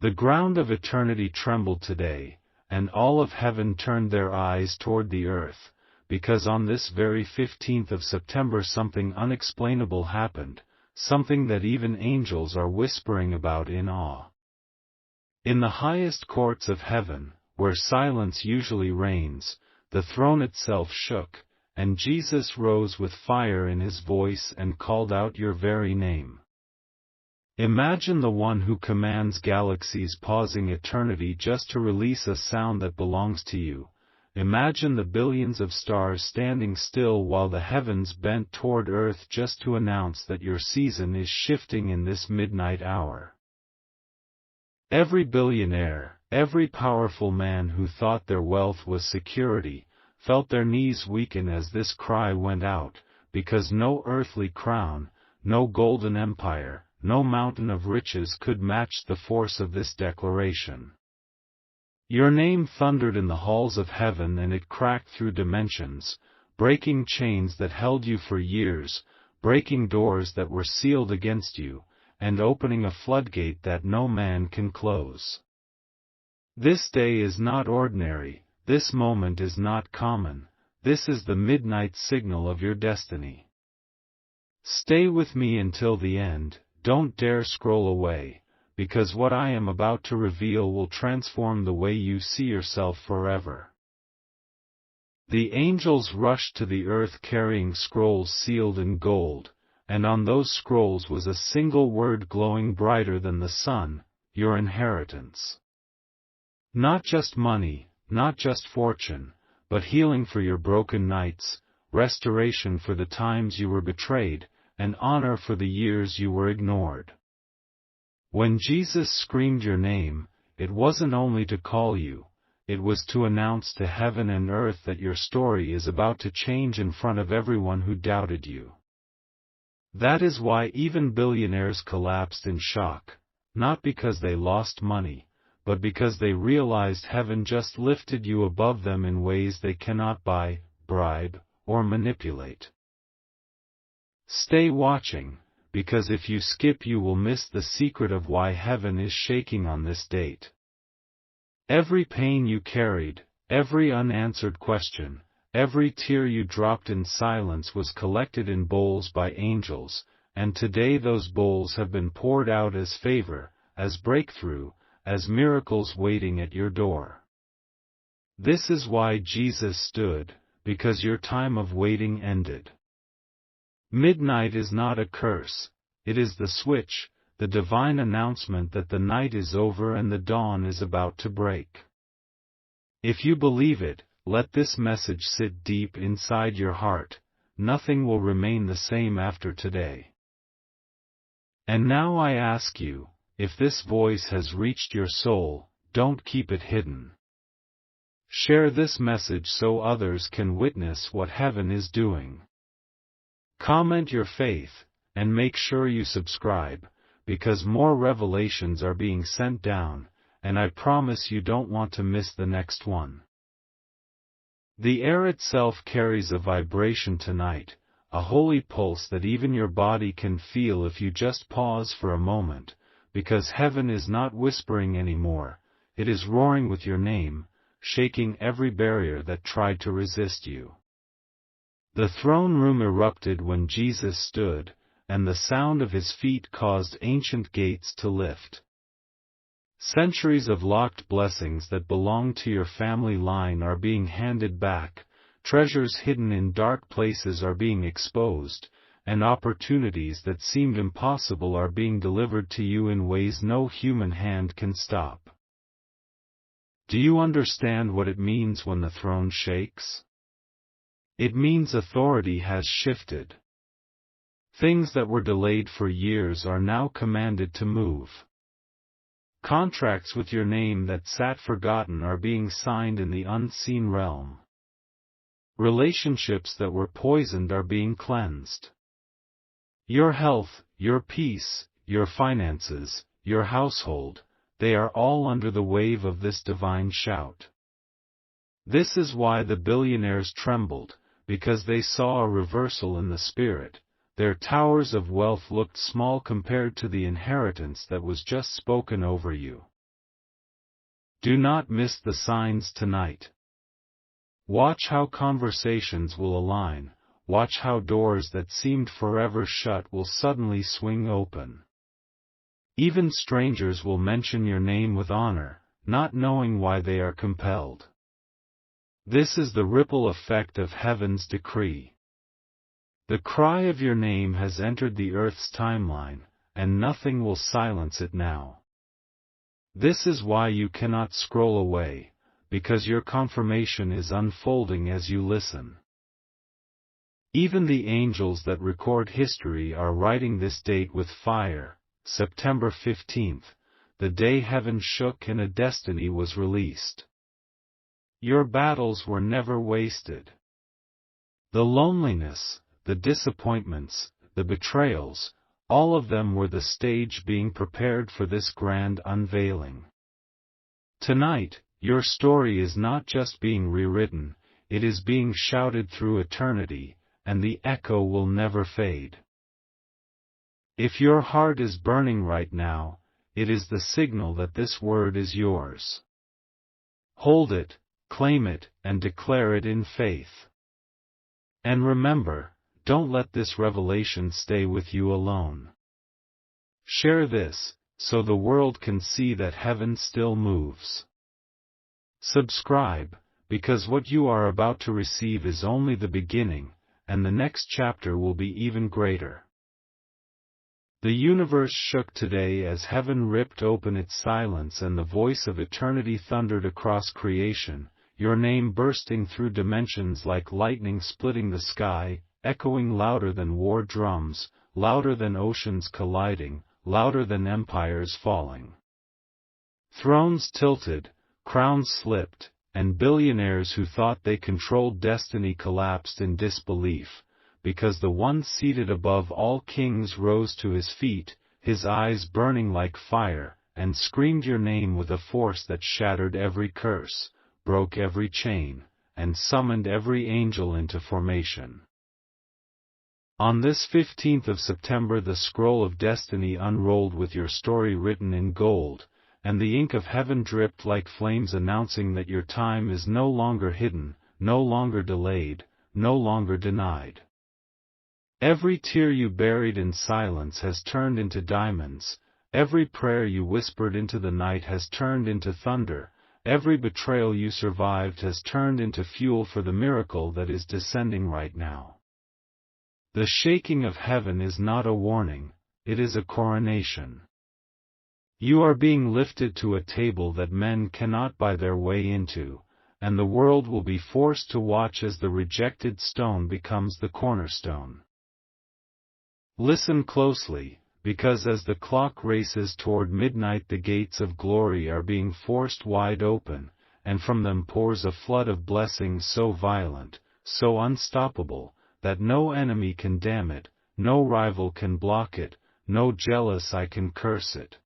The ground of eternity trembled today, and all of heaven turned their eyes toward the earth, because on this very 15th of September something unexplainable happened, something that even angels are whispering about in awe. In the highest courts of heaven, where silence usually reigns, the throne itself shook, and Jesus rose with fire in his voice and called out your very name. Imagine the one who commands galaxies pausing eternity just to release a sound that belongs to you. Imagine the billions of stars standing still while the heavens bent toward earth just to announce that your season is shifting in this midnight hour. Every billionaire, every powerful man who thought their wealth was security, felt their knees weaken as this cry went out, because no earthly crown, no golden empire, no mountain of riches could match the force of this declaration. Your name thundered in the halls of heaven and it cracked through dimensions, breaking chains that held you for years, breaking doors that were sealed against you, and opening a floodgate that no man can close. This day is not ordinary, this moment is not common, this is the midnight signal of your destiny. Stay with me until the end. Don't dare scroll away, because what I am about to reveal will transform the way you see yourself forever. The angels rushed to the earth carrying scrolls sealed in gold, and on those scrolls was a single word glowing brighter than the sun, your inheritance. Not just money, not just fortune, but healing for your broken nights, restoration for the times you were betrayed, and honor for the years you were ignored. When Jesus screamed your name, it wasn't only to call you, it was to announce to heaven and earth that your story is about to change in front of everyone who doubted you. That is why even billionaires collapsed in shock, not because they lost money, but because they realized heaven just lifted you above them in ways they cannot buy, bribe, or manipulate. Stay watching, because if you skip you will miss the secret of why heaven is shaking on this date. Every pain you carried, every unanswered question, every tear you dropped in silence was collected in bowls by angels, and today those bowls have been poured out as favor, as breakthrough, as miracles waiting at your door. This is why Jesus stood, because your time of waiting ended. Midnight is not a curse, it is the switch, the divine announcement that the night is over and the dawn is about to break. If you believe it, let this message sit deep inside your heart, nothing will remain the same after today. And now I ask you, if this voice has reached your soul, don't keep it hidden. Share this message so others can witness what heaven is doing. Comment your faith, and make sure you subscribe, because more revelations are being sent down, and I promise you don't want to miss the next one. The air itself carries a vibration tonight, a holy pulse that even your body can feel if you just pause for a moment, because heaven is not whispering anymore, it is roaring with your name, shaking every barrier that tried to resist you. The throne room erupted when Jesus stood, and the sound of his feet caused ancient gates to lift. Centuries of locked blessings that belonged to your family line are being handed back, treasures hidden in dark places are being exposed, and opportunities that seemed impossible are being delivered to you in ways no human hand can stop. Do you understand what it means when the throne shakes? It means authority has shifted. Things that were delayed for years are now commanded to move. Contracts with your name that sat forgotten are being signed in the unseen realm. Relationships that were poisoned are being cleansed. Your health, your peace, your finances, your household, they are all under the wave of this divine shout. This is why the billionaires trembled, because they saw a reversal in the spirit. Their towers of wealth looked small compared to the inheritance that was just spoken over you. Do not miss the signs tonight. Watch how conversations will align, watch how doors that seemed forever shut will suddenly swing open. Even strangers will mention your name with honor, not knowing why they are compelled. This is the ripple effect of heaven's decree. The cry of your name has entered the earth's timeline, and nothing will silence it now. This is why you cannot scroll away, because your confirmation is unfolding as you listen. Even the angels that record history are writing this date with fire, September 15th, the day heaven shook and a destiny was released. Your battles were never wasted. The loneliness, the disappointments, the betrayals, all of them were the stage being prepared for this grand unveiling. Tonight, your story is not just being rewritten, it is being shouted through eternity, and the echo will never fade. If your heart is burning right now, it is the signal that this word is yours. Hold it, claim it, and declare it in faith. And remember, don't let this revelation stay with you alone. Share this, so the world can see that heaven still moves. Subscribe, because what you are about to receive is only the beginning, and the next chapter will be even greater. The universe shook today as heaven ripped open its silence and the voice of eternity thundered across creation, your name bursting through dimensions like lightning splitting the sky, echoing louder than war drums, louder than oceans colliding, louder than empires falling. Thrones tilted, crowns slipped, and billionaires who thought they controlled destiny collapsed in disbelief, because the one seated above all kings rose to his feet, his eyes burning like fire, and screamed your name with a force that shattered every curse, broke every chain, and summoned every angel into formation. On this 15th of September the scroll of destiny unrolled with your story written in gold, and the ink of heaven dripped like flames announcing that your time is no longer hidden, no longer delayed, no longer denied. Every tear you buried in silence has turned into diamonds, every prayer you whispered into the night has turned into thunder, every betrayal you survived has turned into fuel for the miracle that is descending right now. The shaking of heaven is not a warning, it is a coronation. You are being lifted to a table that men cannot buy their way into, and the world will be forced to watch as the rejected stone becomes the cornerstone. Listen closely, because as the clock races toward midnight the gates of glory are being forced wide open, and from them pours a flood of blessings so violent, so unstoppable, that no enemy can dam it, no rival can block it, no jealous eye can curse it.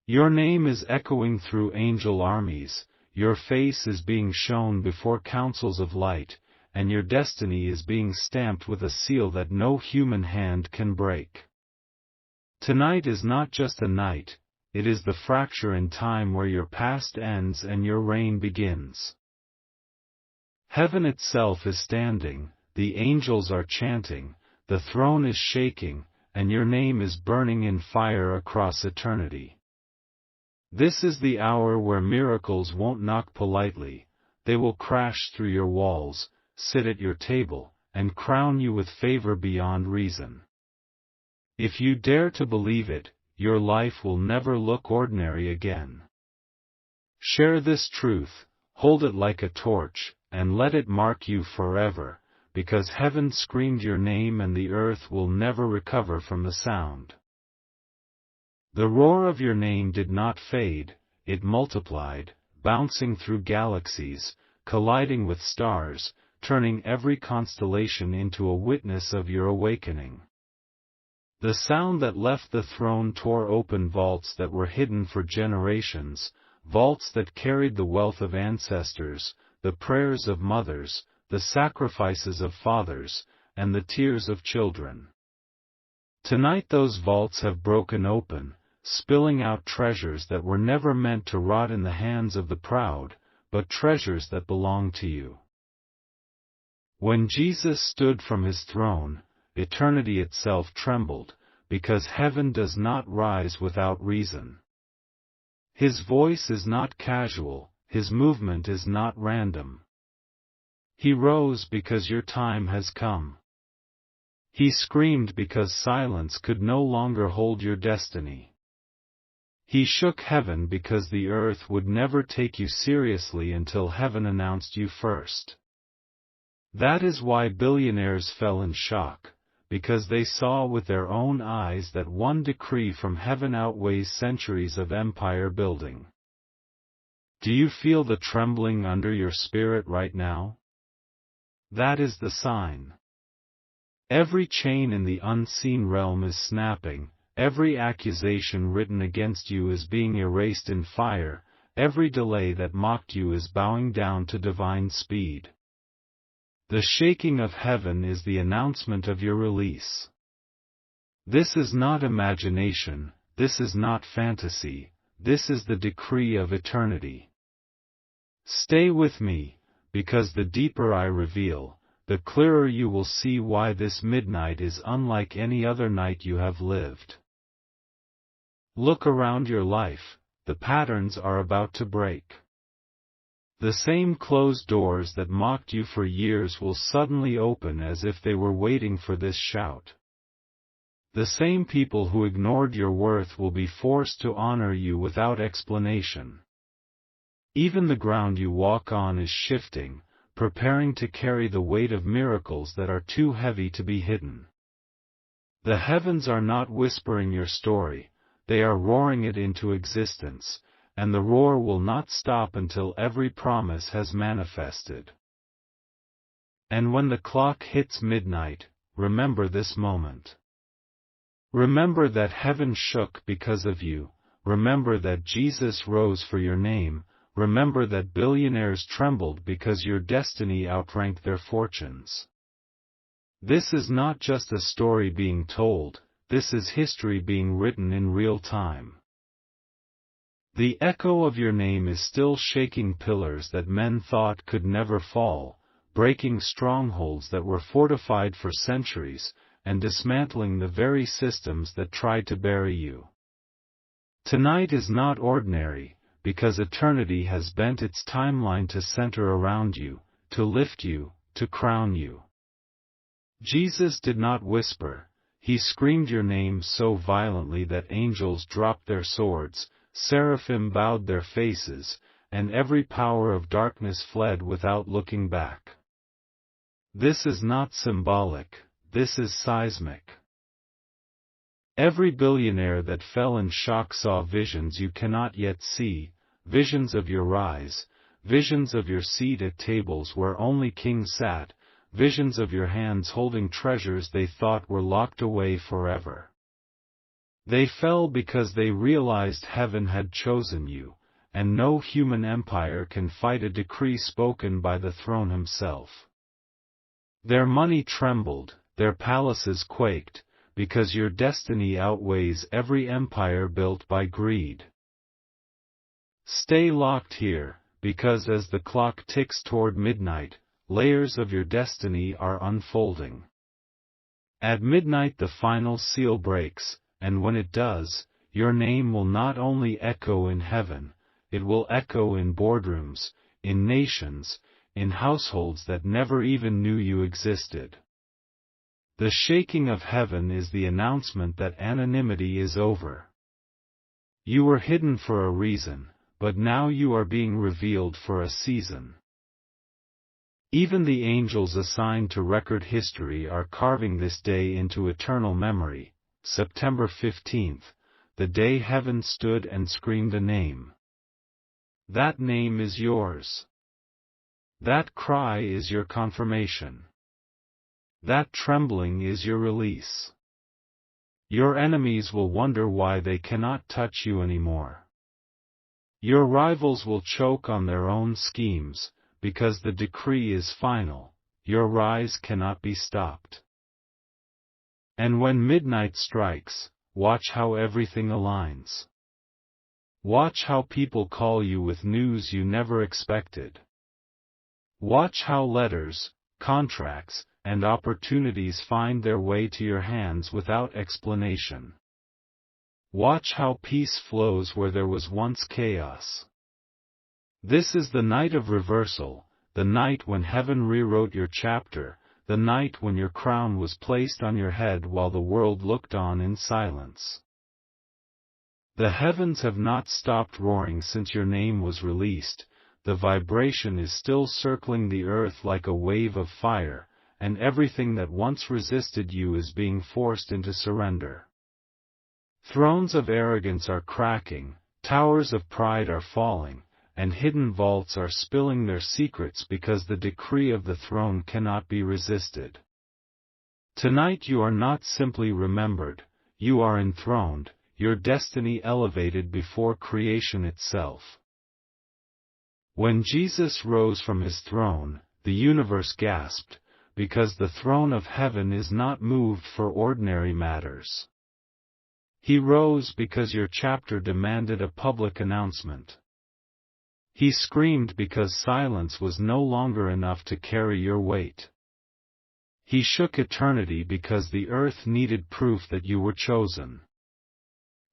Your name is echoing through angel armies, your face is being shown before councils of light, and your destiny is being stamped with a seal that no human hand can break. Tonight is not just a night, it is the fracture in time where your past ends and your reign begins. Heaven itself is standing, the angels are chanting, the throne is shaking, and your name is burning in fire across eternity. This is the hour where miracles won't knock politely, they will crash through your walls, sit at your table, and crown you with favor beyond reason. If you dare to believe it, your life will never look ordinary again. Share this truth, hold it like a torch, and let it mark you forever, because heaven screamed your name and the earth will never recover from the sound. The roar of your name did not fade, it multiplied, bouncing through galaxies, colliding with stars, turning every constellation into a witness of your awakening. The sound that left the throne tore open vaults that were hidden for generations, vaults that carried the wealth of ancestors, the prayers of mothers, the sacrifices of fathers, and the tears of children. Tonight those vaults have broken open, spilling out treasures that were never meant to rot in the hands of the proud, but treasures that belong to you. When Jesus stood from his throne, eternity itself trembled, because heaven does not rise without reason. His voice is not casual, his movement is not random. He rose because your time has come. He screamed because silence could no longer hold your destiny. He shook heaven because the earth would never take you seriously until heaven announced you first. That is why billionaires fell in shock, because they saw with their own eyes that one decree from heaven outweighs centuries of empire building. Do you feel the trembling under your spirit right now? That is the sign. Every chain in the unseen realm is snapping, every accusation written against you is being erased in fire, every delay that mocked you is bowing down to divine speed. The shaking of heaven is the announcement of your release. This is not imagination, this is not fantasy, this is the decree of eternity. Stay with me, because the deeper I reveal, the clearer you will see why this midnight is unlike any other night you have lived. Look around your life, the patterns are about to break. The same closed doors that mocked you for years will suddenly open as if they were waiting for this shout. The same people who ignored your worth will be forced to honor you without explanation. Even the ground you walk on is shifting, preparing to carry the weight of miracles that are too heavy to be hidden. The heavens are not whispering your story, they are roaring it into existence, and the roar will not stop until every promise has manifested. And when the clock hits midnight, remember this moment. Remember that heaven shook because of you, remember that Jesus rose for your name, remember that billionaires trembled because your destiny outranked their fortunes. This is not just a story being told, this is history being written in real time. The echo of your name is still shaking pillars that men thought could never fall, breaking strongholds that were fortified for centuries, and dismantling the very systems that tried to bury you. Tonight is not ordinary, because eternity has bent its timeline to center around you, to lift you, to crown you. Jesus did not whisper, he screamed your name so violently that angels dropped their swords, seraphim bowed their faces, and every power of darkness fled without looking back. This is not symbolic, this is seismic. Every billionaire that fell in shock saw visions you cannot yet see, visions of your rise, visions of your seat at tables where only kings sat, visions of your hands holding treasures they thought were locked away forever. They fell because they realized heaven had chosen you, and no human empire can fight a decree spoken by the throne himself. Their money trembled, their palaces quaked, because your destiny outweighs every empire built by greed. Stay locked here, because as the clock ticks toward midnight, layers of your destiny are unfolding. At midnight the final seal breaks, and when it does, your name will not only echo in heaven, it will echo in boardrooms, in nations, in households that never even knew you existed. The shaking of heaven is the announcement that anonymity is over. You were hidden for a reason, but now you are being revealed for a season. Even the angels assigned to record history are carving this day into eternal memory. September 15th, the day heaven stood and screamed a name. That name is yours. That cry is your confirmation. That trembling is your release. Your enemies will wonder why they cannot touch you anymore. Your rivals will choke on their own schemes, because the decree is final, your rise cannot be stopped. And when midnight strikes, watch how everything aligns. Watch how people call you with news you never expected. Watch how letters, contracts, and opportunities find their way to your hands without explanation. Watch how peace flows where there was once chaos. This is the night of reversal, the night when heaven rewrote your chapter, the night when your crown was placed on your head while the world looked on in silence. The heavens have not stopped roaring since your name was released, the vibration is still circling the earth like a wave of fire, and everything that once resisted you is being forced into surrender. Thrones of arrogance are cracking, towers of pride are falling, and hidden vaults are spilling their secrets because the decree of the throne cannot be resisted. Tonight you are not simply remembered, you are enthroned, your destiny elevated before creation itself. When Jesus rose from his throne, the universe gasped, because the throne of heaven is not moved for ordinary matters. He rose because your chapter demanded a public announcement. He screamed because silence was no longer enough to carry your weight. He shook eternity because the earth needed proof that you were chosen.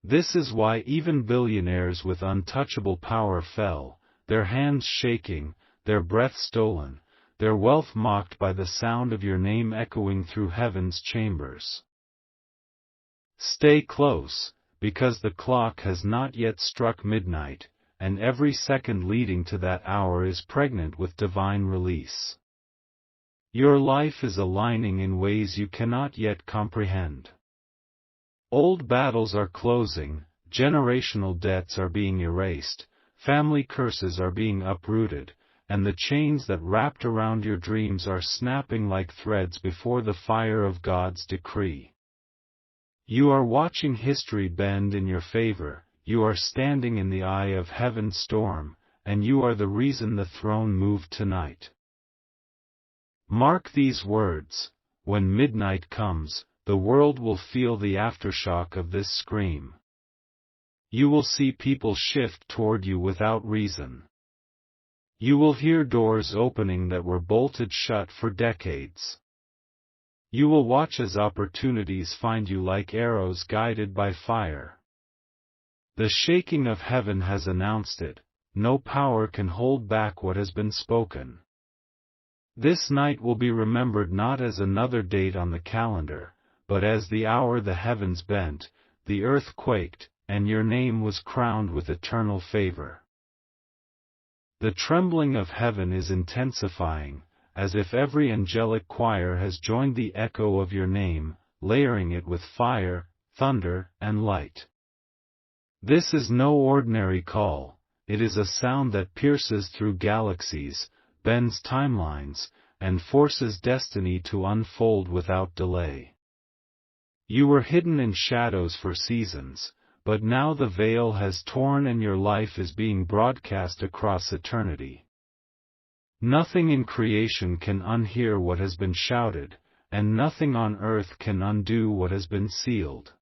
This is why even billionaires with untouchable power fell, their hands shaking, their breath stolen, their wealth mocked by the sound of your name echoing through heaven's chambers. Stay close, because the clock has not yet struck midnight, and every second leading to that hour is pregnant with divine release. Your life is aligning in ways you cannot yet comprehend. Old battles are closing, generational debts are being erased, family curses are being uprooted, and the chains that wrapped around your dreams are snapping like threads before the fire of God's decree. You are watching history bend in your favor, you are standing in the eye of heaven's storm, and you are the reason the throne moved tonight. Mark these words: when midnight comes, the world will feel the aftershock of this scream. You will see people shift toward you without reason. You will hear doors opening that were bolted shut for decades. You will watch as opportunities find you like arrows guided by fire. The shaking of heaven has announced it, no power can hold back what has been spoken. This night will be remembered not as another date on the calendar, but as the hour the heavens bent, the earth quaked, and your name was crowned with eternal favor. The trembling of heaven is intensifying, as if every angelic choir has joined the echo of your name, layering it with fire, thunder, and light. This is no ordinary call, it is a sound that pierces through galaxies, bends timelines, and forces destiny to unfold without delay. You were hidden in shadows for seasons, but now the veil has torn and your life is being broadcast across eternity. Nothing in creation can unhear what has been shouted, and nothing on earth can undo what has been sealed.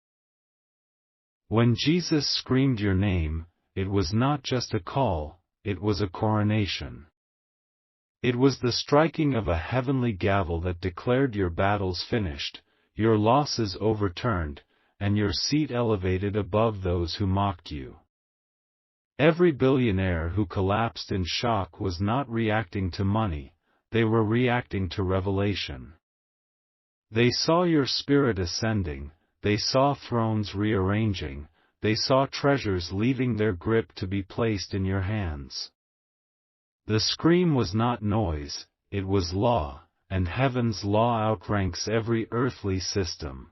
When Jesus screamed your name, it was not just a call, it was a coronation. It was the striking of a heavenly gavel that declared your battles finished, your losses overturned, and your seat elevated above those who mocked you. Every billionaire who collapsed in shock was not reacting to money, they were reacting to revelation. They saw your spirit ascending, they saw thrones rearranging, they saw treasures leaving their grip to be placed in your hands. The scream was not noise, it was law, and heaven's law outranks every earthly system.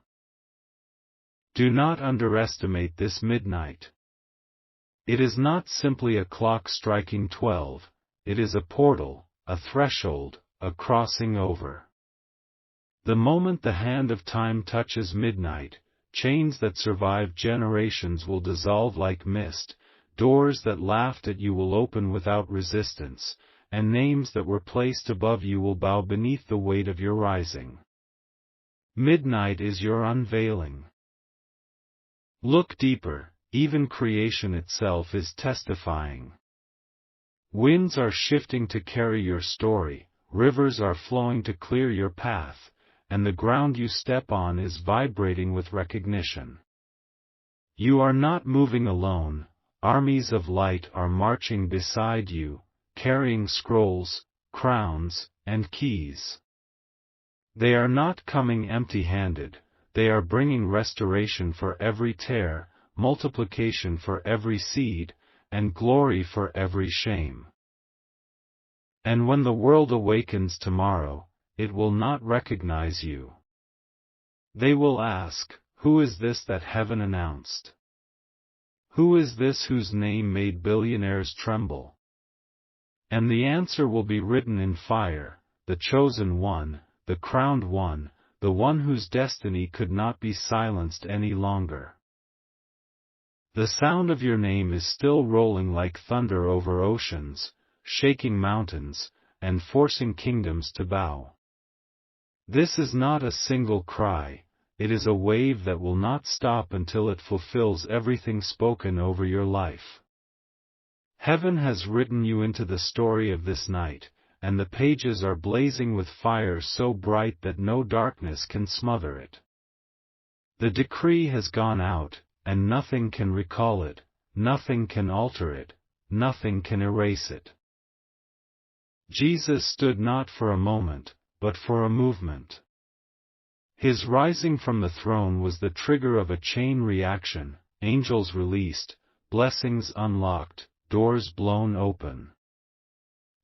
Do not underestimate this midnight. It is not simply a clock striking 12, it is a portal, a threshold, a crossing over. The moment the hand of time touches midnight, chains that survive generations will dissolve like mist, doors that laughed at you will open without resistance, and names that were placed above you will bow beneath the weight of your rising. Midnight is your unveiling. Look deeper, even creation itself is testifying. Winds are shifting to carry your story, rivers are flowing to clear your path, and the ground you step on is vibrating with recognition. You are not moving alone, armies of light are marching beside you, carrying scrolls, crowns, and keys. They are not coming empty-handed, they are bringing restoration for every tear, multiplication for every seed, and glory for every shame. And when the world awakens tomorrow, it will not recognize you. They will ask, "Who is this that heaven announced? Who is this whose name made billionaires tremble?" And the answer will be written in fire, the chosen one, the crowned one, the one whose destiny could not be silenced any longer. The sound of your name is still rolling like thunder over oceans, shaking mountains, and forcing kingdoms to bow. This is not a single cry, it is a wave that will not stop until it fulfills everything spoken over your life. Heaven has written you into the story of this night, and the pages are blazing with fire so bright that no darkness can smother it. The decree has gone out, and nothing can recall it, nothing can alter it, nothing can erase it. Jesus stood not for a moment, but for a movement. His rising from the throne was the trigger of a chain reaction, angels released, blessings unlocked, doors blown open.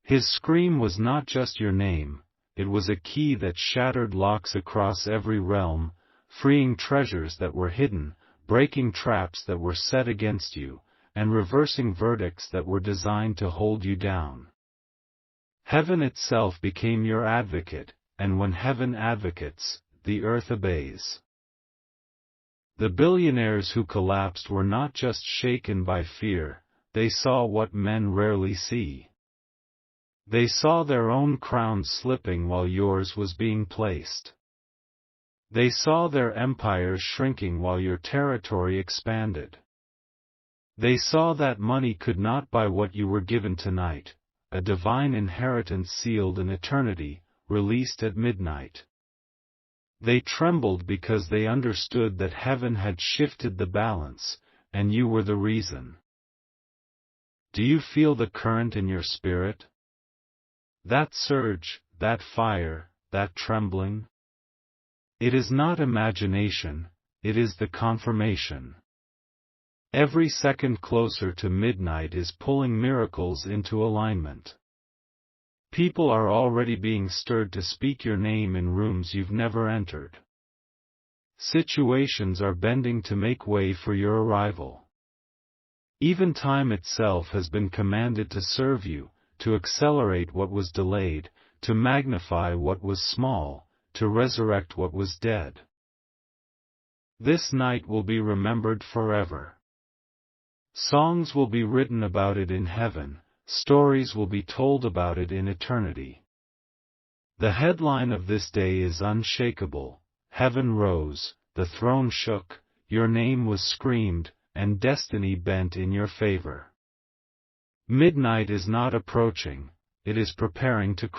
His scream was not just your name, it was a key that shattered locks across every realm, freeing treasures that were hidden, breaking traps that were set against you, and reversing verdicts that were designed to hold you down. Heaven itself became your advocate, and when heaven advocates, the earth obeys. The billionaires who collapsed were not just shaken by fear, they saw what men rarely see. They saw their own crowns slipping while yours was being placed. They saw their empires shrinking while your territory expanded. They saw that money could not buy what you were given tonight, a divine inheritance sealed in eternity, released at midnight. They trembled because they understood that heaven had shifted the balance, and you were the reason. Do you feel the current in your spirit? That surge, that fire, that trembling? It is not imagination, it is the confirmation. Every second closer to midnight is pulling miracles into alignment. People are already being stirred to speak your name in rooms you've never entered. Situations are bending to make way for your arrival. Even time itself has been commanded to serve you, to accelerate what was delayed, to magnify what was small, to resurrect what was dead. This night will be remembered forever. Songs will be written about it in heaven, stories will be told about it in eternity. The headline of this day is unshakable: heaven rose, the throne shook, your name was screamed, and destiny bent in your favor. Midnight is not approaching, it is preparing to